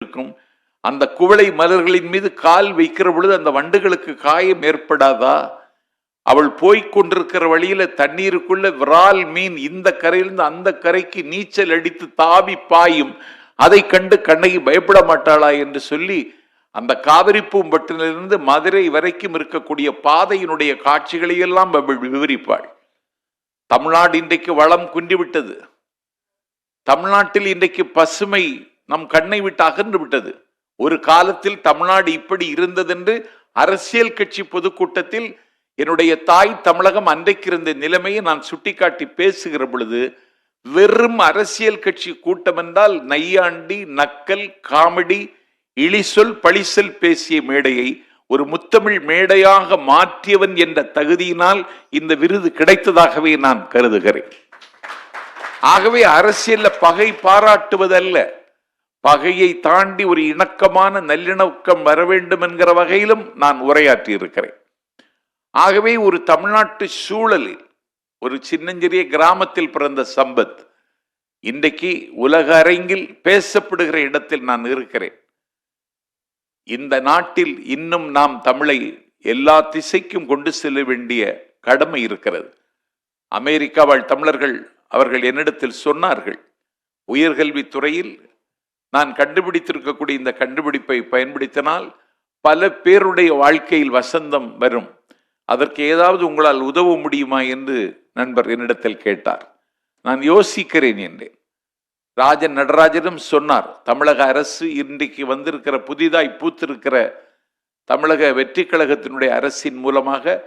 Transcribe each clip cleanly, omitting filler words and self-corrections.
இருக்கும். அந்த குவளை மலர்களின் மீது கால் வைக்கிற பொழுது அந்த வண்டுகளுக்கு காயம் ஏற்படாதா? அவள் போய்க் கொண்டிருக்கிற வழியில தண்ணீருக்குள்ள விரால் மீன் இந்த கரையிலிருந்து அந்த கரைக்கு நீச்சல் அடித்து தாவி பாயும். அதை கண்டு கண்ணகி பயப்பட மாட்டாளா என்று சொல்லி அந்த காவிரி பூம்பட்டிலிருந்து மதுரை வரைக்கும் இருக்கக்கூடிய பாதையினுடைய காட்சிகளை எல்லாம் விவரிப்பாள். தமிழ்நாடு இன்றைக்கு வளம் குன்றிவிட்டது. தமிழ்நாட்டில் இன்றைக்கு பசுமை நம் கண்ணை விட்டு அகன்று விட்டது. ஒரு காலத்தில் தமிழ்நாடு இப்படி இருந்ததென்று அரசியல் கட்சி பொதுக்கூட்டத்தில் என்னுடைய தாய் தமிழகம் அன்றைக்கு இருந்த நிலைமையை நான் சுட்டிக்காட்டி பேசுகிற பொழுது, வெறும் அரசியல் கட்சி கூட்டம் என்றால் நையாண்டி, நக்கல், காமெடி, இழிசொல், பழிசொல் பேசிய மேடையை ஒரு முத்தமிழ் மேடையாக மாற்றியவன் என்ற தகுதியினால் இந்த விருது கிடைத்ததாகவே நான் கருதுகிறேன். ஆகவே அரசியல்ல பகை பாராட்டுவதல்ல, பகையை தாண்டி ஒரு இணக்கமான நல்லிணக்கம் வர வேண்டும் என்கிற வகையிலும் நான் உரையாற்றி இருக்கிறேன். ஆகவே ஒரு தமிழ்நாட்டு சூழலில் ஒரு சின்னஞ்சிறிய கிராமத்தில் பிறந்த சம்பத் இன்றைக்கு உலக அரங்கில் பேசப்படுகிற இடத்தில் நான் இருக்கிறேன். இந்த நாட்டில் இன்னும் நாம் தமிழை எல்லா திசைக்கும் கொண்டு செல்ல வேண்டிய கடமை இருக்கிறது. அமெரிக்கா வாழ் தமிழர்கள் அவர்கள் என்னிடத்தில் சொன்னார்கள், உயர்கல்வித்துறையில் நான் கண்டுபிடித்திருக்கக்கூடிய இந்த கண்டுபிடிப்பை பயன்படுத்தினால் பல பேருடைய வாழ்க்கையில் வசந்தம் வரும், அதற்கு ஏதாவது உங்களால் உதவ முடியுமா என்று நண்பர் என்னிடத்தில் கேட்டார். நான் யோசிக்கிறேன் என்றேன். ராஜன் நடராஜனும் சொன்னார், தமிழக அரசு இன்றைக்கு வந்திருக்கிற புதிதாய் பூத்திருக்கிற தமிழக வெற்றி கழகத்தினுடைய அரசின் மூலமாக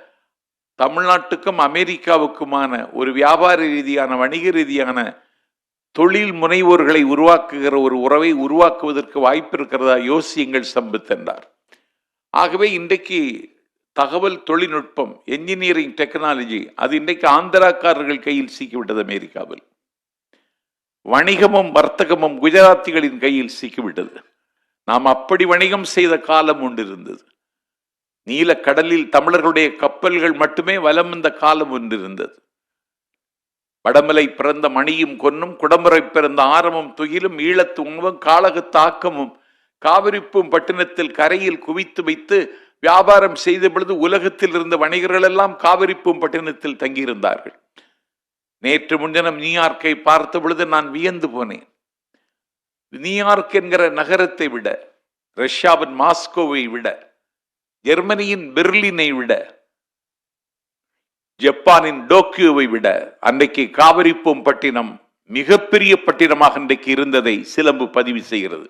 தமிழ்நாட்டுக்கும் அமெரிக்காவுக்குமான ஒரு வியாபார ரீதியான வணிக ரீதியான தொழில் முனைவோர்களை உருவாக்குகிற ஒரு உறவை உருவாக்குவதற்கு வாய்ப்பு இருக்கிறதா, யோசியுங்கள் சம்பத் என்றார். ஆகவே இன்றைக்கு தகவல் தொழில்நுட்பம், என்ஜினியரிங் டெக்னாலஜி, அது இன்றைக்கு ஆந்திராக்காரர்கள் கையில் சிக்கிவிட்டது. அமெரிக்காவில் வணிகமும் வர்த்தகமும் குஜராத்திகளின் கையில் சிக்கிவிட்டது. நாம் அப்படி வணிகம் செய்த காலம் ஒன்று இருந்தது. நீல கடலில் தமிழர்களுடைய கப்பல்கள் மட்டுமே வலம் வந்த காலம் ஒன்று இருந்தது. வடமலை பிறந்த மணியும் கொன்னும், குடமுறை பிறந்த ஆரமும் துயிலும், ஈழத்து உணவும் காளகத்து ஆக்கமும் காவிரிப்பும் பட்டினத்தில் கரையில் குவித்து வைத்து வியாபாரம் செய்த பொழுது உலகத்தில் இருந்த வணிகர்கள் எல்லாம் காவிரிப்பும் பட்டினத்தில் தங்கியிருந்தார்கள். நேற்று முன்தினம் நியூயார்க்கை பார்த்த பொழுது நான் வியந்து போனேன். நியூயார்க் என்கிற நகரத்தை விட, ரஷ்யாவின் மாஸ்கோவை விட, ஜெர்மனியின் பெர்லினை விட, ஜப்பானின் டோக்கியோவை விட அன்றைக்கு காவிரிப்பூம் பட்டினம் மிகப்பெரிய பட்டினமாக இன்றைக்கு இருந்ததை சிலம்பு பதிவு செய்கிறது.